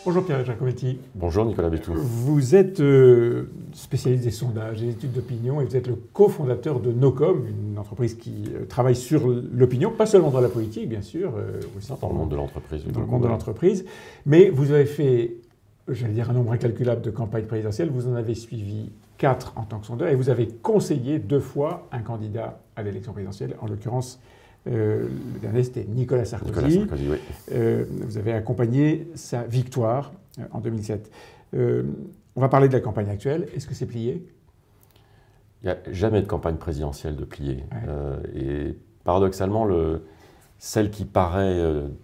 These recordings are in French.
Bonjour Pierre Giacometti. Bonjour Nicolas Bétou. Vous êtes spécialiste des sondages et des études d'opinion et vous êtes le cofondateur de Nocom, une entreprise qui travaille sur l'opinion, pas seulement dans la politique bien sûr, aussi dans le monde de l'entreprise. Dans le monde de l'entreprise. Mais vous avez fait, j'allais dire un nombre incalculable de campagnes présidentielles, vous en avez suivi 4 en tant que sondeur et vous avez conseillé 2 fois un candidat à l'élection présidentielle, en l'occurrence le dernier, c'était Nicolas Sarkozy. Nicolas Sarkozy, oui. Vous avez accompagné sa victoire en 2007. On va parler de la campagne actuelle. Est-ce que c'est plié? Il n'y a jamais de campagne présidentielle de plié. Ouais. Et paradoxalement, celle qui paraît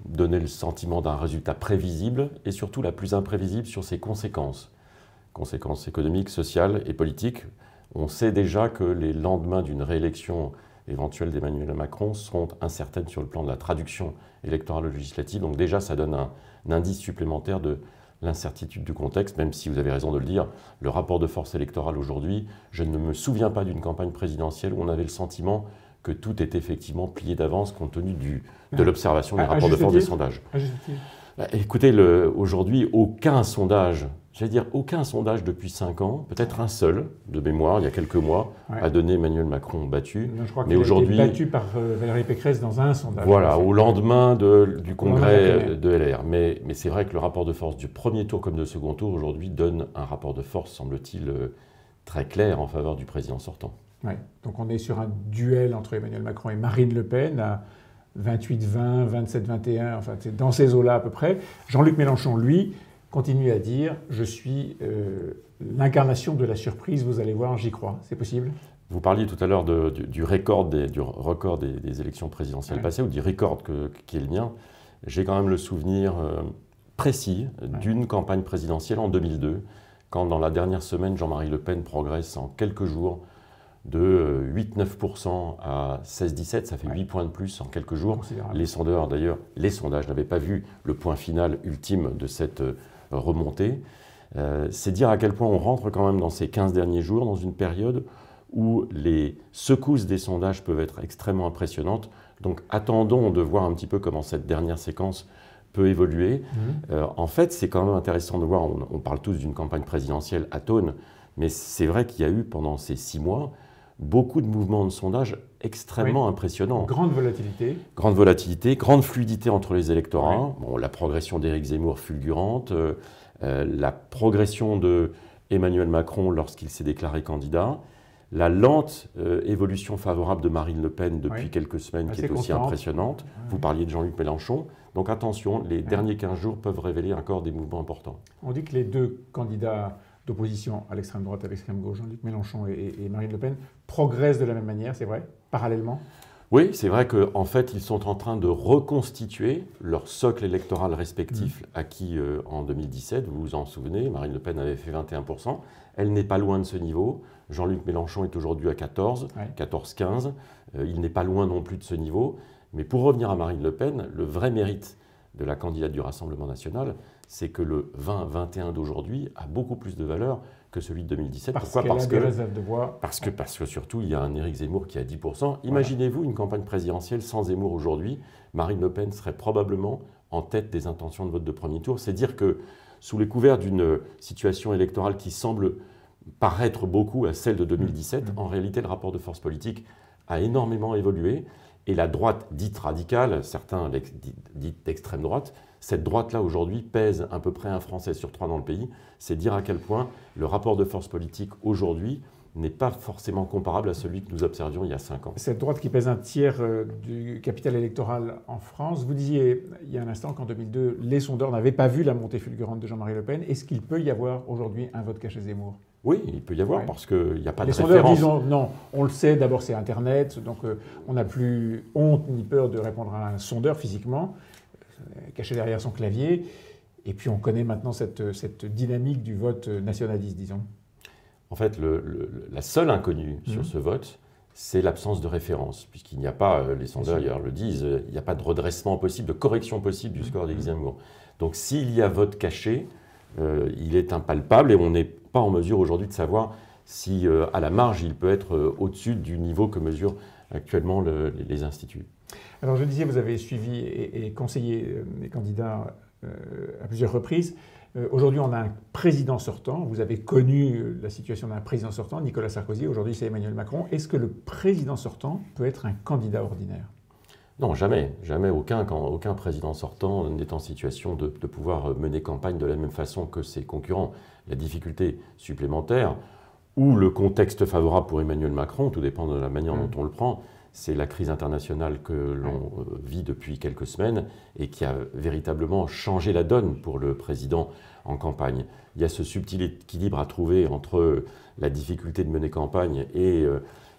donner le sentiment d'un résultat prévisible est surtout la plus imprévisible sur ses conséquences. Conséquences économiques, sociales et politiques. On sait déjà que les lendemains d'une réélection éventuelle d'Emmanuel Macron seront incertaines sur le plan de la traduction électorale ou législative. Donc déjà, ça donne un indice supplémentaire de l'incertitude du contexte, même si vous avez raison de le dire, le rapport de force électorale aujourd'hui, je ne me souviens pas d'une campagne présidentielle où on avait le sentiment que tout est effectivement plié d'avance compte tenu de l'observation des rapports de force des sondages. Écoutez, aujourd'hui, aucun sondage, j'allais dire aucun sondage depuis 5 ans, peut-être un seul de mémoire, il y a quelques mois, a donné Emmanuel Macron battu. Non, je crois qu'il a été battu par Valérie Pécresse dans un sondage. Voilà, au lendemain du congrès de LR. Mais c'est vrai que le rapport de force du premier tour comme de second tour aujourd'hui donne un rapport de force, semble-t-il, très clair en faveur du président sortant. Ouais. Donc on est sur un duel entre Emmanuel Macron et Marine Le Pen à 28-20, 27-21, enfin c'est dans ces eaux-là à peu près. Jean-Luc Mélenchon, lui, continue à dire « Je suis l'incarnation de la surprise, vous allez voir, j'y crois ». C'est possible? Vous parliez tout à l'heure du record des élections présidentielles passées, ou du record qui est le mien. J'ai quand même le souvenir précis d'une campagne présidentielle en 2002, quand dans la dernière semaine, Jean-Marie Le Pen progresse en quelques jours de 8-9% à 16-17, ça fait 8 points de plus en quelques jours. Les sondeurs, d'ailleurs, les sondages n'avaient pas vu le point final ultime de cette remontée. C'est dire à quel point on rentre quand même dans ces 15 derniers jours, dans une période où les secousses des sondages peuvent être extrêmement impressionnantes. Donc attendons de voir un petit peu comment cette dernière séquence peut évoluer. En fait, c'est quand même intéressant de voir, on parle tous d'une campagne présidentielle atone, mais c'est vrai qu'il y a eu pendant ces 6 mois beaucoup de mouvements de sondage extrêmement impressionnants. Grande volatilité. Grande volatilité, grande fluidité entre les électorats. Bon, la progression d'Éric Zemmour fulgurante, la progression de Emmanuel Macron lorsqu'il s'est déclaré candidat, la lente évolution favorable de Marine Le Pen depuis quelques semaines qui est aussi impressionnante. Vous parliez de Jean-Luc Mélenchon. Donc attention, les derniers 15 jours peuvent révéler encore des mouvements importants. On dit que les deux candidats d'opposition à l'extrême droite, à l'extrême gauche, Jean-Luc Mélenchon et Marine Le Pen, progressent de la même manière, c'est vrai, parallèlement? Oui, c'est vrai qu'en fait, ils sont en train de reconstituer leur socle électoral respectif acquis en 2017. Vous vous en souvenez, Marine Le Pen avait fait 21%. Elle n'est pas loin de ce niveau. Jean-Luc Mélenchon est aujourd'hui à 14, 14-15. Il n'est pas loin non plus de ce niveau. Mais pour revenir à Marine Le Pen, le vrai mérite de la candidate du Rassemblement national, c'est que le 20-21 d'aujourd'hui a beaucoup plus de valeur que celui de 2017. Pourquoi? Parce que réserves de voix. Parce que surtout, il y a un Éric Zemmour qui a 10%. Imaginez-vous une campagne présidentielle sans Zemmour aujourd'hui. Marine Le Pen serait probablement en tête des intentions de vote de premier tour. C'est dire que sous les couverts d'une situation électorale qui semble paraître beaucoup à celle de 2017, en réalité, le rapport de force politique a énormément évolué. Et la droite dite radicale, certains dites d'extrême droite, cette droite-là aujourd'hui pèse à peu près 1 Français sur 3 dans le pays. C'est dire à quel point le rapport de force politique aujourd'hui n'est pas forcément comparable à celui que nous observions il y a 5 ans. Cette droite qui pèse un tiers du capital électoral en France, vous disiez il y a un instant qu'en 2002, les sondeurs n'avaient pas vu la montée fulgurante de Jean-Marie Le Pen. Est-ce qu'il peut y avoir aujourd'hui un vote caché Zemmour? Oui, il peut y avoir parce qu'il n'y a pas de référence. Les sondeurs disent non, on le sait, d'abord c'est Internet, donc on n'a plus honte ni peur de répondre à un sondeur physiquement, caché derrière son clavier. Et puis on connaît maintenant cette dynamique du vote nationaliste, disons. En fait, la seule inconnue sur ce vote, c'est l'absence de référence, puisqu'il n'y a pas, les sondeurs d'ailleurs le disent, il n'y a pas de redressement possible, de correction possible du score d'Éric Zemmour. Donc s'il y a vote caché, il est impalpable et on n'est pas en mesure aujourd'hui de savoir si, à la marge, il peut être au-dessus du niveau que mesurent actuellement les instituts. Alors je disais, vous avez suivi et conseillé les candidats à plusieurs reprises. Aujourd'hui, on a un président sortant. Vous avez connu la situation d'un président sortant, Nicolas Sarkozy. Aujourd'hui, c'est Emmanuel Macron. Est-ce que le président sortant peut être un candidat ordinaire? Non, jamais. Jamais aucun président sortant n'est en situation de pouvoir mener campagne de la même façon que ses concurrents. La difficulté supplémentaire, ou le contexte favorable pour Emmanuel Macron, tout dépend de la manière dont on le prend, c'est la crise internationale que l'on vit depuis quelques semaines et qui a véritablement changé la donne pour le président en campagne. Il y a ce subtil équilibre à trouver entre la difficulté de mener campagne et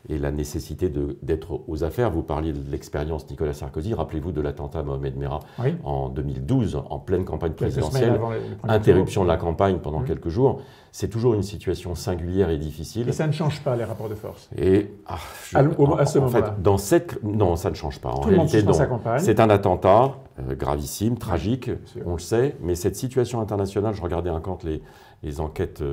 la nécessité d'être aux affaires. Vous parliez de l'expérience Nicolas Sarkozy. Rappelez-vous de l'attentat Mohamed Merah en 2012, en pleine campagne présidentielle. Interruption de la campagne pendant quelques jours. C'est toujours une situation singulière et difficile. Et ça ne change pas les rapports de force. Et à ce moment-là. Non, ça ne change pas. En réalité, c'est un attentat gravissime, tragique, on le sait. Mais cette situation internationale, je regardais un compte les enquêtes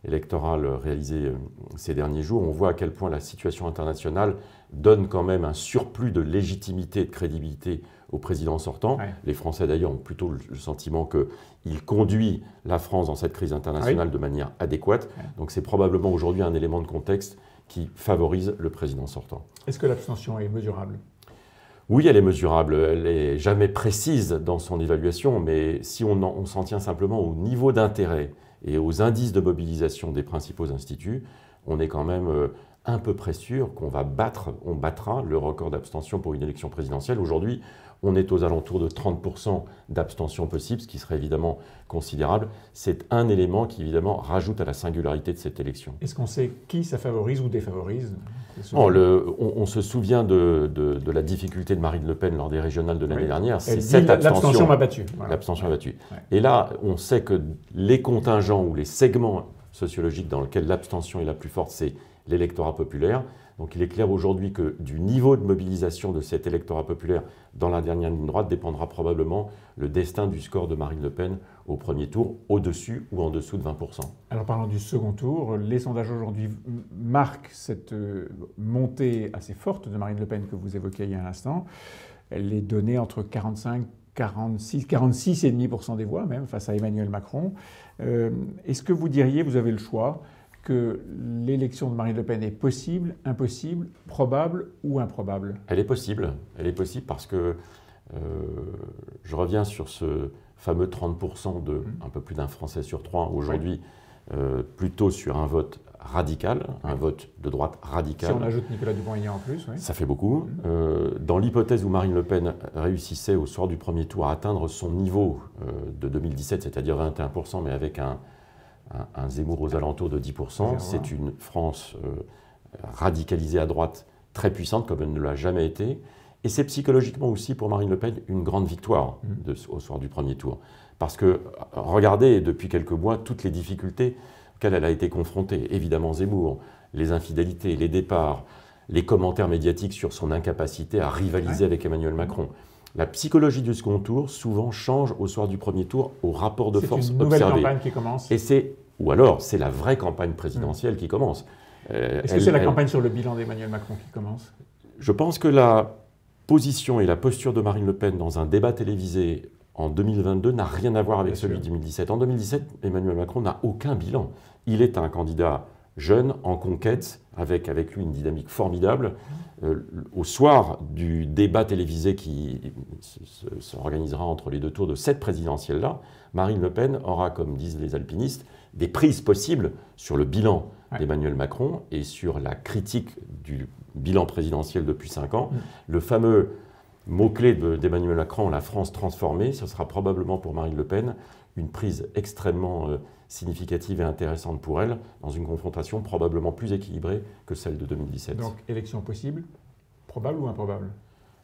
électorales réalisées ces derniers jours, on voit à quel point la situation internationale donne quand même un surplus de légitimité et de crédibilité au président sortant. Les Français d'ailleurs ont plutôt le sentiment qu'il conduit la France dans cette crise internationale de manière adéquate. Donc c'est probablement aujourd'hui un élément de contexte qui favorise le président sortant. Est-ce que l'abstention est mesurable ? Oui, elle est mesurable. Elle n'est jamais précise dans son évaluation, mais si on s'en tient simplement au niveau d'intérêt et aux indices de mobilisation des principaux instituts, on est quand même à peu près sûr qu'on battra le record d'abstention pour une élection présidentielle. Aujourd'hui, on est aux alentours de 30% d'abstention possible, ce qui serait évidemment considérable. C'est un élément qui évidemment rajoute à la singularité de cette élection. Est-ce qu'on sait qui ça favorise ou défavorise ? On se souvient de la difficulté de Marine Le Pen lors des régionales de l'année dernière. C'est cette abstention. L'abstention m'a battu. Voilà. L'abstention a battu. Et là, on sait que les contingents ou les segments sociologiques dans lesquels l'abstention est la plus forte, c'est l'électorat populaire. Donc il est clair aujourd'hui que du niveau de mobilisation de cet électorat populaire dans la dernière ligne droite dépendra probablement le destin du score de Marine Le Pen au premier tour, au-dessus ou en dessous de 20%. Alors parlant du second tour, les sondages aujourd'hui marquent cette montée assez forte de Marine Le Pen que vous évoquiez il y a un instant. Elle est donnée entre 45, 46, 46,5% des voix même face à Emmanuel Macron. Est-ce que vous diriez, vous avez le choix, que l'élection de Marine Le Pen est possible, impossible, probable ou improbable? Elle est possible parce que je reviens sur ce fameux 30% de un peu plus d'un Français sur trois aujourd'hui, plutôt sur un vote radical, un vote de droite radicale. Si on ajoute Nicolas Dupont-Aignan en plus, ça fait beaucoup. Dans l'hypothèse où Marine Le Pen réussissait au soir du premier tour à atteindre son niveau de 2017, c'est-à-dire 21%, mais avec un Zemmour aux alentours de 10%, c'est une France radicalisée à droite très puissante comme elle ne l'a jamais été. Et c'est psychologiquement aussi pour Marine Le Pen une grande victoire au soir du premier tour. Parce que regardez depuis quelques mois toutes les difficultés auxquelles elle a été confrontée. Évidemment Zemmour, les infidélités, les départs, les commentaires médiatiques sur son incapacité à rivaliser avec Emmanuel Macron. La psychologie du second tour souvent change au soir du premier tour au rapport de force observé. C'est une nouvelle campagne qui commence. Ou alors c'est la vraie campagne présidentielle qui commence. Est-ce que c'est la campagne sur le bilan d'Emmanuel Macron qui commence? Je pense que la position et la posture de Marine Le Pen dans un débat télévisé en 2022 n'a rien à voir avec celui de 2017. En 2017, Emmanuel Macron n'a aucun bilan. Il est un candidat jeune, en conquête, avec lui une dynamique formidable. Au soir du débat télévisé qui s'organisera entre les deux tours de cette présidentielle-là, Marine Le Pen aura, comme disent les alpinistes, des prises possibles sur le bilan d'Emmanuel Macron et sur la critique du bilan présidentiel depuis 5 ans. Le fameux mot-clé d'Emmanuel Macron, la France transformée, ce sera probablement pour Marine Le Pen une prise extrêmement significative et intéressante pour elle, dans une confrontation probablement plus équilibrée que celle de 2017. Donc, élection possible, probable ou improbable?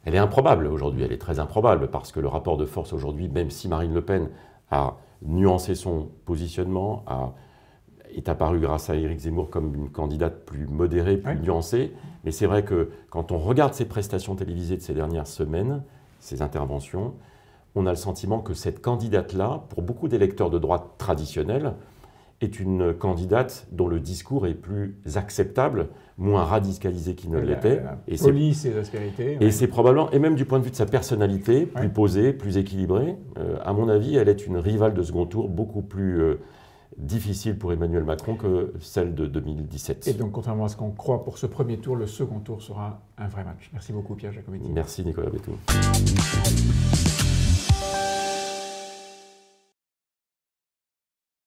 Elle est improbable aujourd'hui, elle est très improbable, parce que le rapport de force aujourd'hui, même si Marine Le Pen a nuancé son positionnement, est apparu grâce à Éric Zemmour comme une candidate plus modérée, plus nuancée, mais c'est vrai que quand on regarde ses prestations télévisées de ces dernières semaines, ses interventions, on a le sentiment que cette candidate-là, pour beaucoup d'électeurs de droite traditionnels, est une candidate dont le discours est plus acceptable, moins radicalisé qu'il ne l'était. Police et aspérité. Et c'est probablement, et même du point de vue de sa personnalité, plus posée, plus équilibrée, à mon avis, elle est une rivale de second tour beaucoup plus difficile pour Emmanuel Macron que celle de 2017. Et donc, contrairement à ce qu'on croit pour ce premier tour, le second tour sera un vrai match. Merci beaucoup, Pierre Giacometti. Merci, Nicolas Bétou.